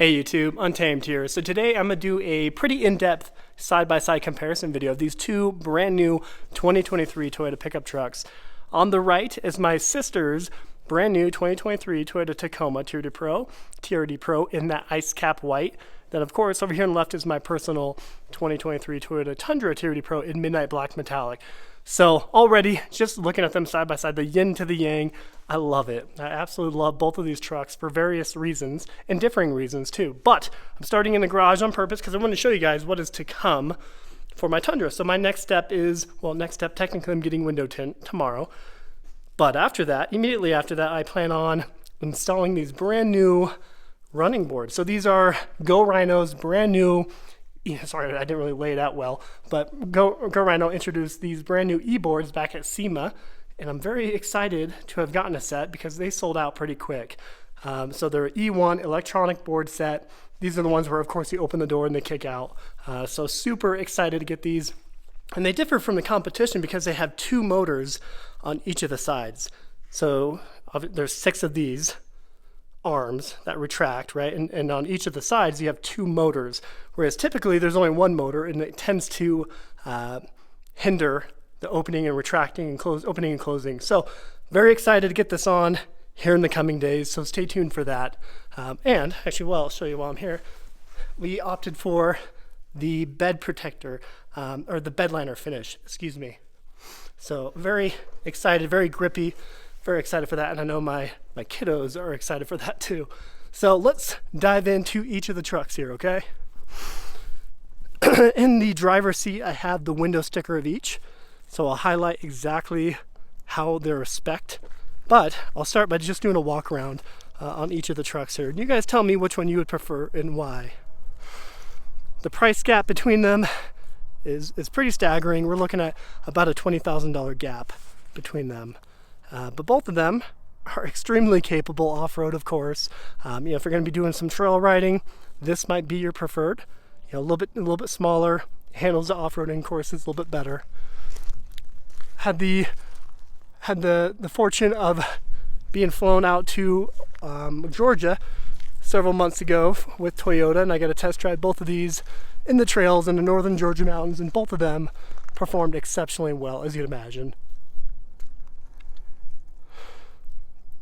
Hey YouTube, Untamed here. So today I'm going to do a pretty in-depth side-by-side comparison video of these two brand new 2023 Toyota pickup trucks. On the right is my sister's brand new 2023 Toyota Tacoma TRD Pro in that ice cap white. Then of course over here on the left is my personal 2023 Toyota Tundra TRD Pro in midnight black metallic. So already, just looking at them side by side, the yin to the yang, I love it. I absolutely love both of these trucks for various reasons, and differing reasons too. But I'm starting in the garage on purpose because I want to show you guys what is to come for my Tundra. So my next step is, well, technically I'm getting window tint tomorrow. But after that, immediately after that, I plan on installing these brand new running boards. So these are Go Rhino's brand new, sorry, I didn't really lay it out well, but Go Rhino introduced these brand new e-boards back at SEMA, and I'm very excited to have gotten a set because they sold out pretty quick. So they're E1 electronic board set. These are the ones where, of course, you open the door and they kick out. So super excited to get these. And they differ from the competition because they have two motors on each of the sides. So there's 6 of these arms that retract, right? And on each of the sides you have 2 motors, whereas typically there's only 1 motor, and it tends to hinder the opening and retracting and opening and closing. So very excited to get this on here in the coming days, so stay tuned for that. And actually, well, I'll show you while I'm here. We opted for the bed protector, or the bed liner finish, excuse me. So very excited, very grippy. Very excited for that, and I know my kiddos are excited for that too. So let's dive into each of the trucks here, okay? In the driver's seat, I have the window sticker of each, so I'll highlight exactly how they're spec'd. But I'll start by just doing a walk around on each of the trucks here. You guys tell me which one you would prefer and why. The price gap between them is pretty staggering. We're looking at about a $20,000 gap between them. But both of them are extremely capable off-road, of course. If you're going to be doing some trail riding, this might be your preferred. A little bit smaller, handles the off-roading courses a little bit better. Had the fortune of being flown out to Georgia several months ago with Toyota, and I got to test drive both of these in the trails in the northern Georgia mountains, and both of them performed exceptionally well, as you'd imagine.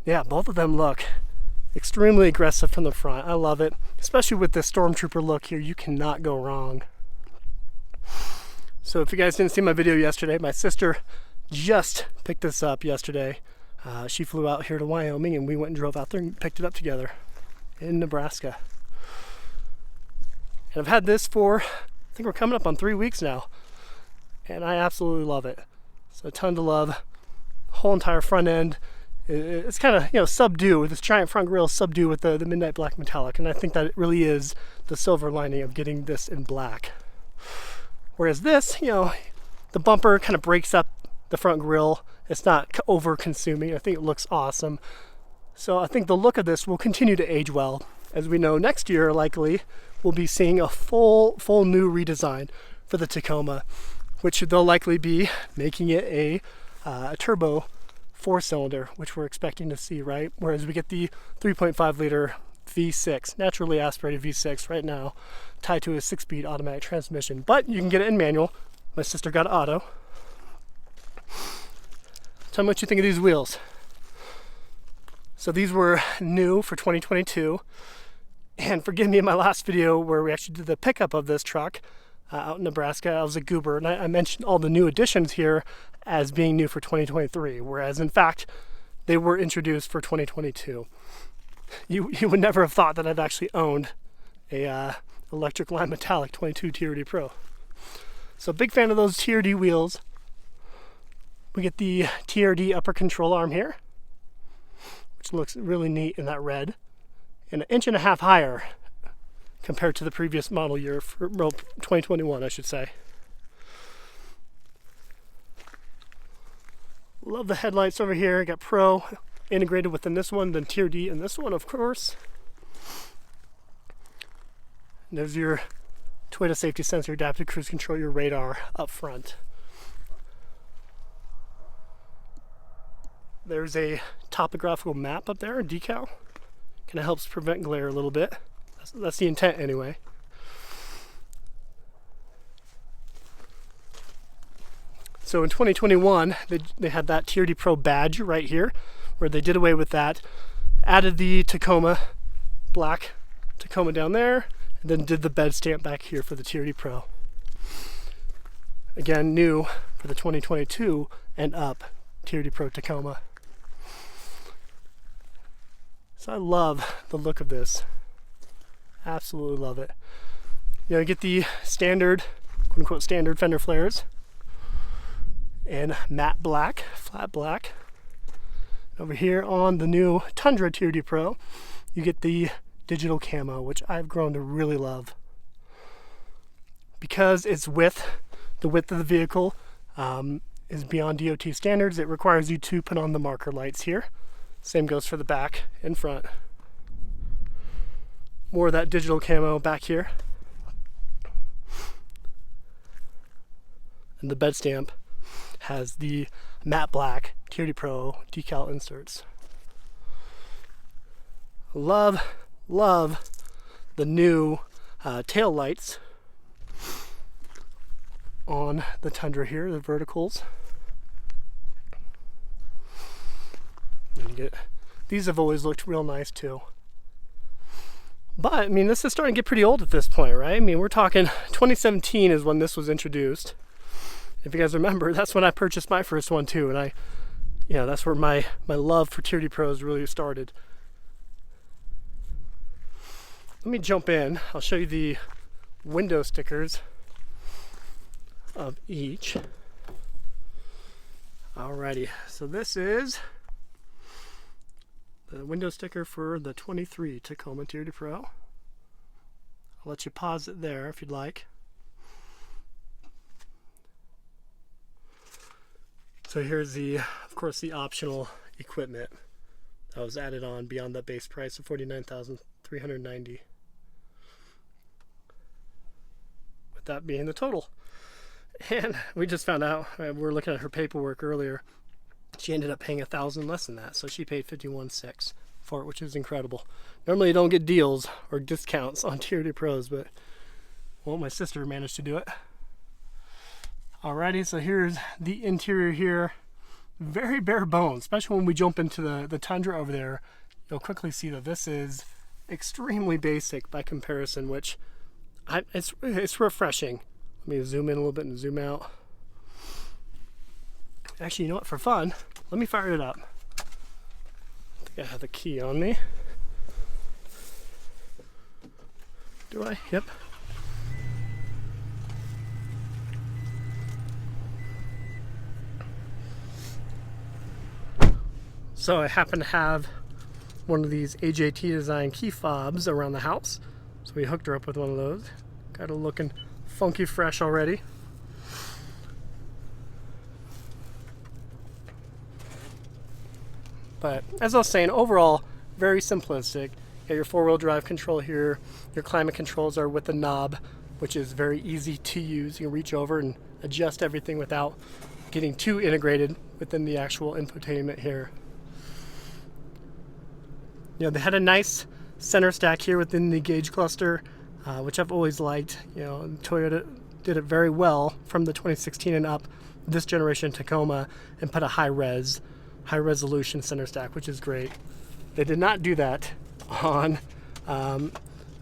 Yeah, both of them look extremely aggressive from the front. I love it, especially with the Stormtrooper look here. You cannot go wrong. So if you guys didn't see my video yesterday, my sister just picked this up yesterday. She flew out here to Wyoming, and we went and drove out there and picked it up together in Nebraska. And I've had this for, I think we're coming up on 3 weeks now, and I absolutely love it. So a ton to love. Whole entire front end. It's kind of, subdue with this giant front grille, subdue with the midnight black metallic, and I think that it really is the silver lining of getting this in black. Whereas this, the bumper kind of breaks up the front grille. It's not over consuming. I think it looks awesome. So I think the look of this will continue to age well. As we know, next year likely we'll be seeing a full new redesign for the Tacoma, which they'll likely be making it a turbo 4-cylinder, which we're expecting to see, right? Whereas we get the 3.5 liter V6, naturally aspirated V6 right now, tied to a 6-speed automatic transmission. But you can get it in manual. My sister got auto. Tell me what you think of these wheels. So these were new for 2022. And forgive me, in my last video where we actually did the pickup of this truck out in Nebraska, I was a goober, and I mentioned all the new additions here as being new for 2023, whereas in fact they were introduced for 2022. You would never have thought that I've actually owned a electric line metallic 22 TRD Pro. So big fan of those TRD wheels. We get the TRD upper control arm here, which looks really neat in that red, and 1.5 inches higher compared to the previous model year, for 2021, I should say. Love the headlights over here. Got Pro integrated within this one, then TRD in this one, of course. And there's your Toyota safety sensor, adaptive cruise control, your radar up front. There's a topographical map up there, a decal. Kind of helps prevent glare a little bit. That's the intent anyway. So in 2021, they had that TRD Pro badge right here, where they did away with that, added the Tacoma, black Tacoma down there, and then did the bed stamp back here for the TRD Pro. Again, new for the 2022 and up TRD Pro Tacoma. So I love the look of this. Absolutely love it. You get the standard, quote unquote, standard fender flares in matte black, flat black. Over here on the new Tundra TRD Pro, you get the digital camo, which I've grown to really love. Because it's the width of the vehicle is beyond DOT standards, it requires you to put on the marker lights here. Same goes for the back and front. More of that digital camo back here. And the bed stamp has the matte black TRD Pro decal inserts. Love the new tail lights on the Tundra here, the verticals. These have always looked real nice too. But I mean, this is starting to get pretty old at this point, right? I mean, we're talking 2017 is when this was introduced. If you guys remember, that's when I purchased my first one too, and that's where my love for TRD Pros really started. Let me jump in. I'll show you the window stickers of each. Alrighty, so this is the window sticker for the 23 Tacoma TRD Pro. I'll let you pause it there if you'd like. So here's of course, the optional equipment that was added on beyond that base price of $49,390. With that being the total. And we just found out, we were looking at her paperwork earlier, she ended up paying $1,000 less than that, so she paid $51,600 for it, which is incredible. Normally you don't get deals or discounts on TRD Pros, but well, my sister managed to do it. Alrighty, so here's the interior here. Very bare bones, especially when we jump into the Tundra over there. You'll quickly see that this is extremely basic by comparison, which it's refreshing. Let me zoom in a little bit and zoom out. Actually, you know what, for fun, let me fire it up. I think I have the key on me. Do I? Yep. So I happen to have one of these AJT design key fobs around the house. So we hooked her up with one of those. Got her looking funky fresh already. But as I was saying, overall, very simplistic. You got your four-wheel drive control here. Your climate controls are with the knob, which is very easy to use. You can reach over and adjust everything without getting too integrated within the actual infotainment here. They had a nice center stack here within the gauge cluster, which I've always liked. Toyota did it very well from the 2016 and up, this generation Tacoma, and put a high resolution center stack, which is great. They did not do that on the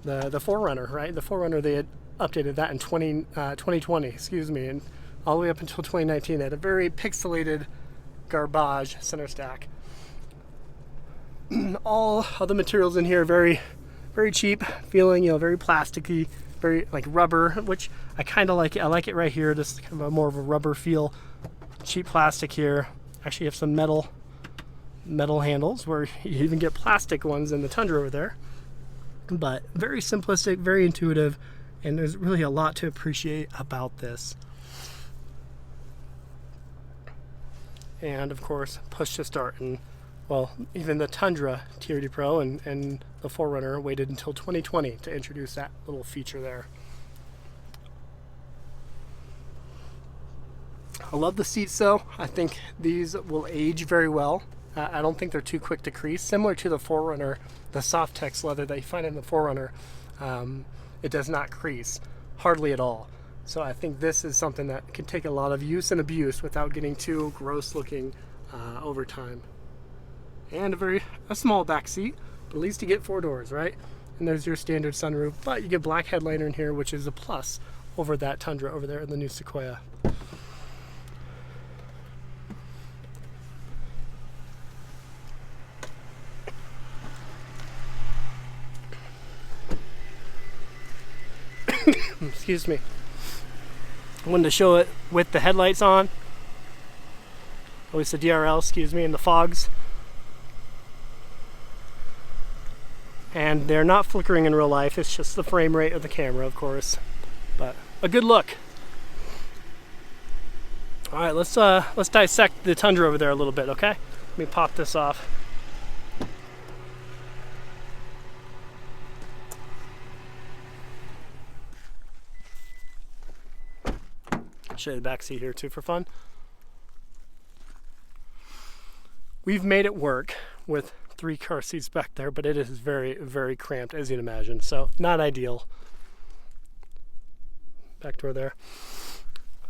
4Runner, right? The 4Runner, they had updated that in 2020, and all the way up until 2019, they had a very pixelated garbage center stack. All of the materials in here are very, very cheap feeling, very plasticky, very like rubber, which I kind of like. I like it right here, just kind of more of a rubber feel. Cheap plastic here. Actually, you have some metal handles where you even get plastic ones in the Tundra over there. But very simplistic, very intuitive, and there's really a lot to appreciate about this. And of course, push to start. And well, even the Tundra TRD Pro and the 4Runner waited until 2020 to introduce that little feature there. I love the seats though. I think these will age very well. I don't think they're too quick to crease. Similar to the 4Runner, the Softex leather that you find in the 4Runner, It does not crease, hardly at all. So I think this is something that can take a lot of use and abuse without getting too gross looking over time. And a small back seat, but at least you get 4 doors, right? And there's your standard sunroof, but you get black headliner in here, which is a plus over that Tundra over there in the new Sequoia. Excuse me. I wanted to show it with the headlights on, at least the DRL, excuse me, and the fogs. And they're not flickering in real life, it's just the frame rate of the camera, of course. But a good look. All right, let's dissect the Tundra over there a little bit, okay? Let me pop this off. Show you the back seat here too for fun. We've made it work with 3 car seats back there, but it is very, very cramped, as you'd imagine, so not ideal. Back door there.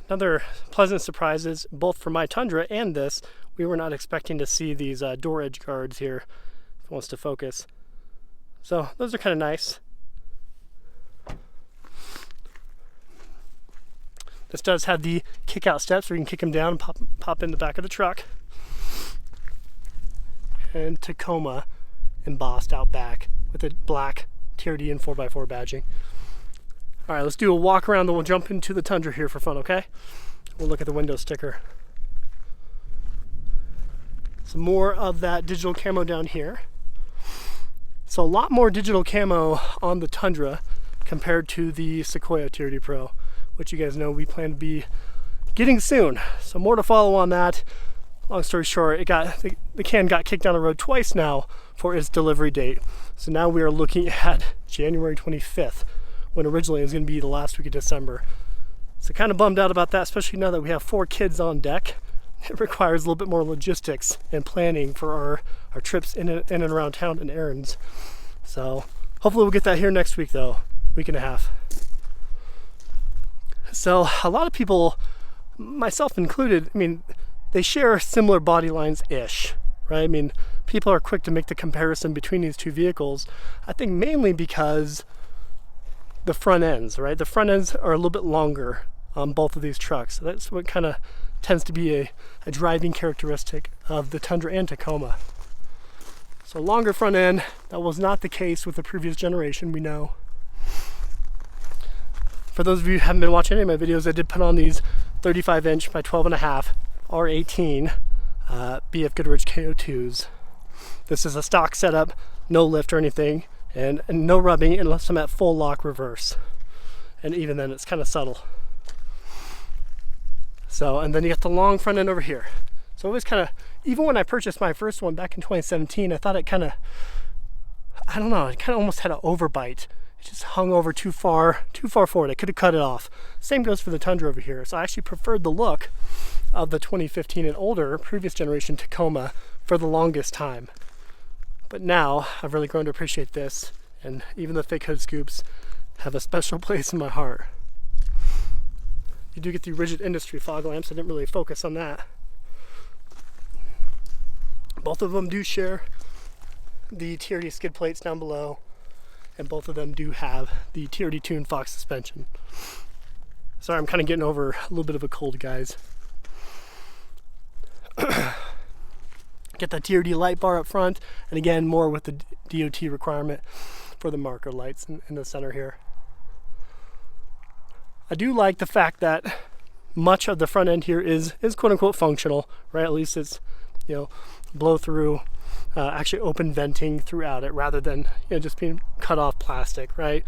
Another pleasant surprises, both for my Tundra and this, we were not expecting to see these door edge guards here, if it wants to focus. So those are kind of nice. This does have the kick out steps where you can kick them down and pop in the back of the truck. And Tacoma embossed out back with a black TRD and 4x4 badging. All right, let's do a walk around, then we'll jump into the Tundra here for fun, okay? We'll look at the window sticker. Some more of that digital camo down here. So a lot more digital camo on the Tundra compared to the Sequoia TRD Pro, which you guys know we plan to be getting soon. So more to follow on that. Long story short, the can got kicked down the road twice now for its delivery date. So now we are looking at January 25th, when originally it was going to be the last week of December. So kind of bummed out about that, especially now that we have 4 kids on deck. It requires a little bit more logistics and planning for our trips in and around town and errands. So hopefully we'll get that here next week though, week and a half. So a lot of people, myself included, I mean, they share similar body lines-ish, right? I mean, people are quick to make the comparison between these two vehicles. I think mainly because the front ends, right? The front ends are a little bit longer on both of these trucks. So that's what kind of tends to be a driving characteristic of the Tundra and Tacoma. So longer front end, that was not the case with the previous generation, we know. For those of you who haven't been watching any of my videos, I did put on these 35-inch by 12.5 R18 BF Goodrich KO2s. This is a stock setup, no lift or anything, and no rubbing unless I'm at full lock reverse. And even then it's kind of subtle. So, and then you got the long front end over here. So it was kind of, even when I purchased my first one back in 2017, I thought it kind of, I don't know, it kind of almost had an overbite. It just hung over too far forward. I could have cut it off. Same goes for the Tundra over here. So I actually preferred the look of the 2015 and older previous generation Tacoma for the longest time. But now I've really grown to appreciate this, and even the fake hood scoops have a special place in my heart. You do get the rigid industry fog lamps. I didn't really focus on that. Both of them do share the TRD skid plates down below, and both of them do have the TRD tuned Fox suspension. Sorry, I'm kind of getting over a little bit of a cold, guys. Get the TRD light bar up front, and again, more with the DOT requirement for the marker lights in the center here. I do like the fact that much of the front end here is quote unquote functional, right? At least it's, blow through, actually open venting throughout it rather than just being cut off plastic, right?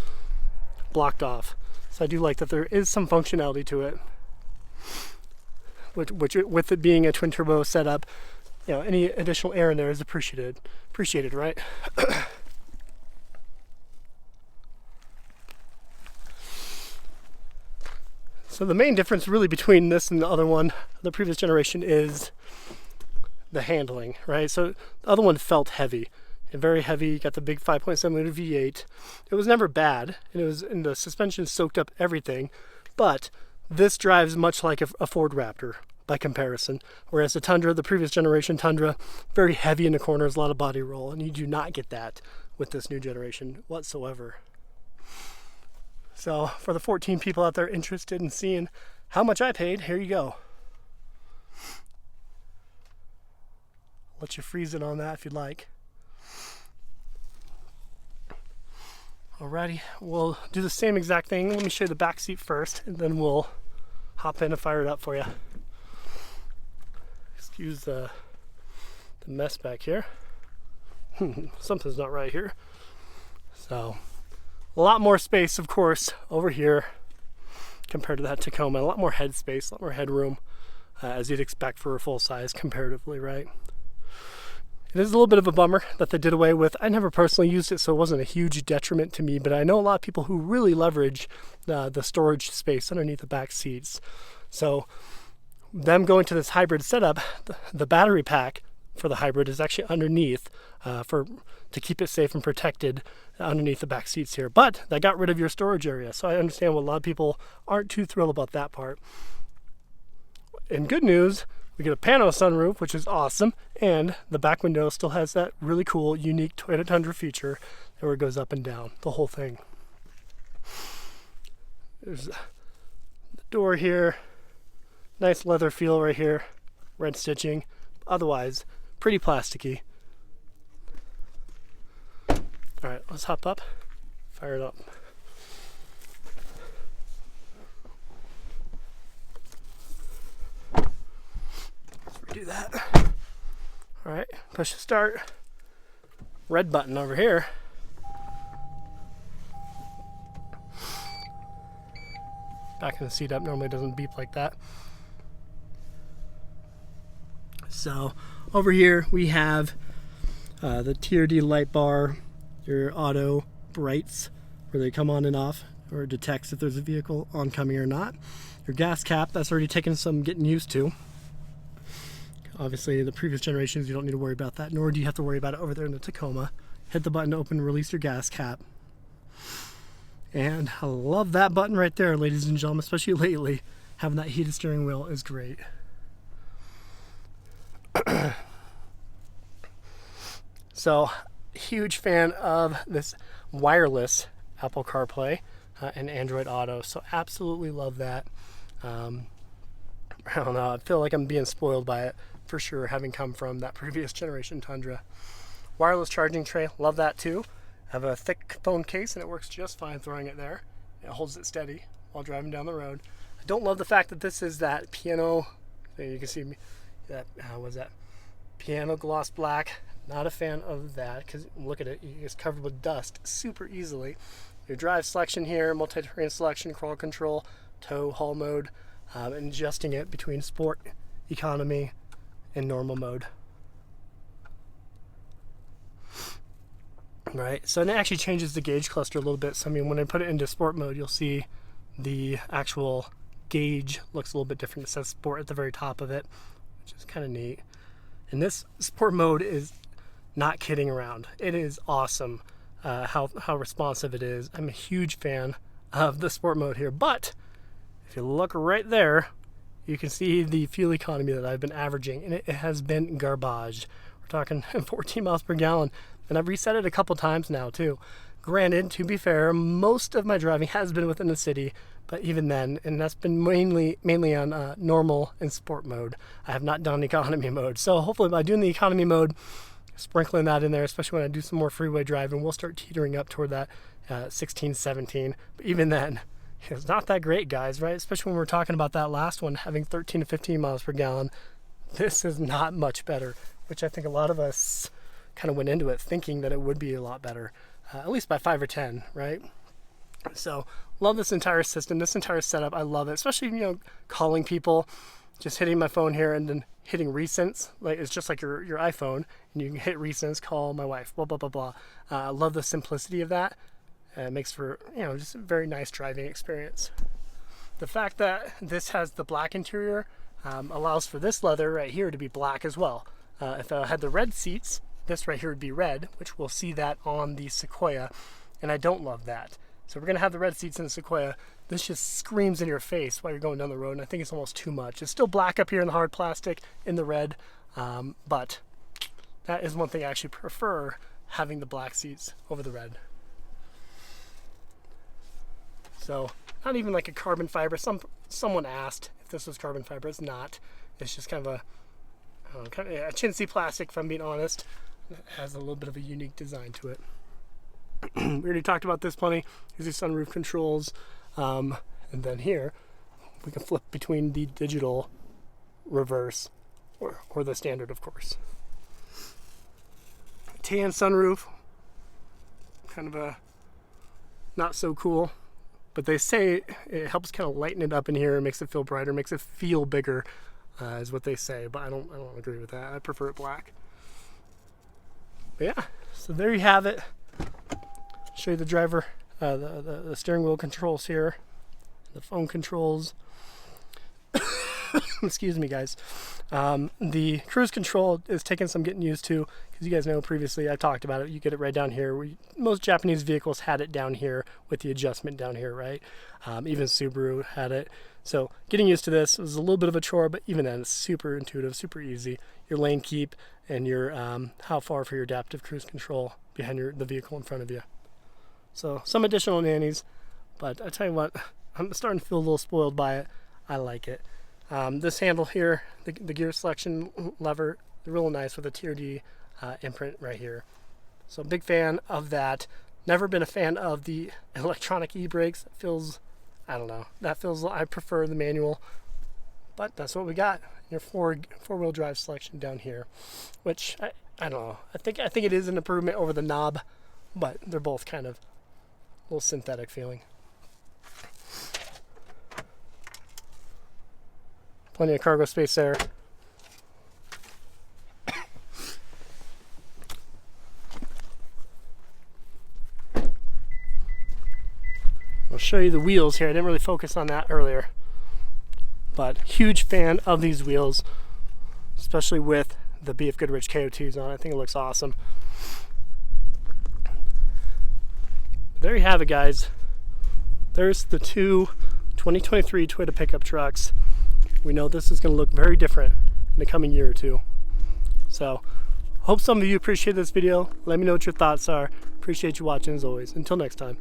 Blocked off. So I do like that there is some functionality to it, which with it being a twin turbo setup, any additional air in there is appreciated, right? So the main difference really between this and the other one, the previous generation, is the handling, right? So the other one felt heavy. and very heavy. You got the big 5.7 liter V8. It was never bad, and the suspension soaked up everything, but this drives much like a Ford Raptor by comparison, whereas the Tundra, the previous generation Tundra, very heavy in the corners, a lot of body roll, and you do not get that with this new generation whatsoever. So for the 14 people out there interested in seeing how much I paid, here you go. Let you freeze it on that if you'd like. Alrighty, we'll do the same exact thing. Let me show you the back seat first, and then we'll hop in and fire it up for you. Excuse the mess back here. Something's not right here. So, a lot more space, of course, over here compared to that Tacoma. A lot more head space, a lot more headroom, as you'd expect for a full size comparatively, right? It is a little bit of a bummer that they did away with. I never personally used it, so it wasn't a huge detriment to me, but I know a lot of people who really leverage the storage space underneath the back seats. So them going to this hybrid setup, the battery pack for the hybrid is actually underneath to keep it safe and protected underneath the back seats here. But that got rid of your storage area, so I understand why a lot of people aren't too thrilled about that part. And good news, we get a pano sunroof, which is awesome, and the back window still has that really cool, unique Toyota Tundra feature where it goes up and down, the whole thing. There's the door here, nice leather feel right here, red stitching, otherwise pretty plasticky. Alright, let's hop up, fire it up. Do that. Alright, push the start. Red button over here. Backing the seat up normally doesn't beep like that. So over here we have the TRD light bar, your auto brights where they come on and off, or it detects if there's a vehicle oncoming or not. Your gas cap, that's already taken some getting used to. Obviously, the previous generations, you don't need to worry about that, nor do you have to worry about it over there in the Tacoma. Hit the button to open and release your gas cap. And I love that button right there, ladies and gentlemen, especially lately. Having that heated steering wheel is great. So, huge fan of this wireless Apple CarPlay and Android Auto. So, absolutely love that. I don't know, I feel like I'm being spoiled by it for sure, having come from that previous generation Tundra. Wireless charging tray, love that too. I have a thick phone case and it works just fine throwing it there. It holds it steady while driving down the road. I don't love the fact that this is that piano, you can see that, what's that? Piano gloss black. Not a fan of that because look at it, it's covered with dust super easily. Your drive selection here, multi-terrain selection, crawl control, tow, haul mode, and adjusting it between sport, economy, and normal mode. Right, so it actually changes the gauge cluster a little bit. So I mean, when I put it into sport mode, you'll see the actual gauge looks a little bit different. It says sport at the very top of it, which is kind of neat. And this sport mode is not kidding around. It is awesome how responsive it is. I'm a huge fan of the sport mode here, but if you look right there, you can see the fuel economy that I've been averaging, and it has been garbage. We're talking 14 miles per gallon, and I've reset it a couple times now too. Granted, to be fair, most of my driving has been within the city, but even then, and that's been mainly on normal and sport mode. I have not done economy mode, so hopefully by doing the economy mode, sprinkling that in there, especially when I do some more freeway driving, we'll start teetering up toward that 16, 17. But even then, it's not that great, guys, right? Especially when we're talking about that last one having 13 to 15 miles per gallon. This is not much better, which I think a lot of us kind of went into it thinking that it would be a lot better, at least by 5 or 10, right? So love this entire system, this entire setup. I love it, especially, you know, calling people, just hitting my phone here and then hitting recents. Like it's just like your iPhone, and you can hit recents, call my wife, blah, blah, blah, blah. I love the simplicity of that. It makes for, you know, just a very nice driving experience. The fact that this has the black interior allows for this leather right here to be black as well. If I had the red seats, this right here would be red, which we'll see that on the Sequoia, and I don't love that. So we're gonna have the red seats in the Sequoia. This just screams in your face while you're going down the road, and I think it's almost too much. It's still black up here in the hard plastic in the red, but that is one thing I actually prefer, having the black seats over the red. So not even like a carbon fiber. Someone asked if this was carbon fiber. It's not. It's just kind of a kind of a chintzy plastic, if I'm being honest. It has a little bit of a unique design to it. We already talked about this plenty. Here's the sunroof controls, and then here we can flip between the digital, reverse, or the standard, of course. Tan sunroof, kind of a not so cool, but they say it helps kind of lighten it up in here, makes it feel brighter, makes it feel bigger, is what they say. But I don't agree with that. I prefer it black. But yeah, so there you have it. Show you the driver, the steering wheel controls here, the phone controls. Excuse me, guys. The cruise control is taking some getting used to, because you guys know previously I talked about it. You get it right down here. Most Japanese vehicles had it down here with the adjustment down here, right? Even Subaru had it. So getting used to this was a little bit of a chore, but even then it's super intuitive, super easy. Your lane keep and your how far for your adaptive cruise control behind the vehicle in front of you. So some additional nannies, but I tell you what, I'm starting to feel a little spoiled by it. I like it. This handle here, the gear selection lever, real nice with a TRD imprint right here. So big fan of that. Never been a fan of the electronic e-brakes. It feels, I don't know, I prefer the manual, but that's what we got. Your four-wheel drive selection down here, which I don't know. I think it is an improvement over the knob, but they're both kind of a little synthetic feeling. Plenty of cargo space there. I'll show you the wheels here. I didn't really focus on that earlier, but huge fan of these wheels, especially with the BF Goodrich KO2s on. I think it looks awesome. There you have it, guys. There's the two 2023 Toyota pickup trucks. We know this is going to look very different in the coming year or two. So, hope some of you appreciate this video. Let me know what your thoughts are. Appreciate you watching as always. Until next time.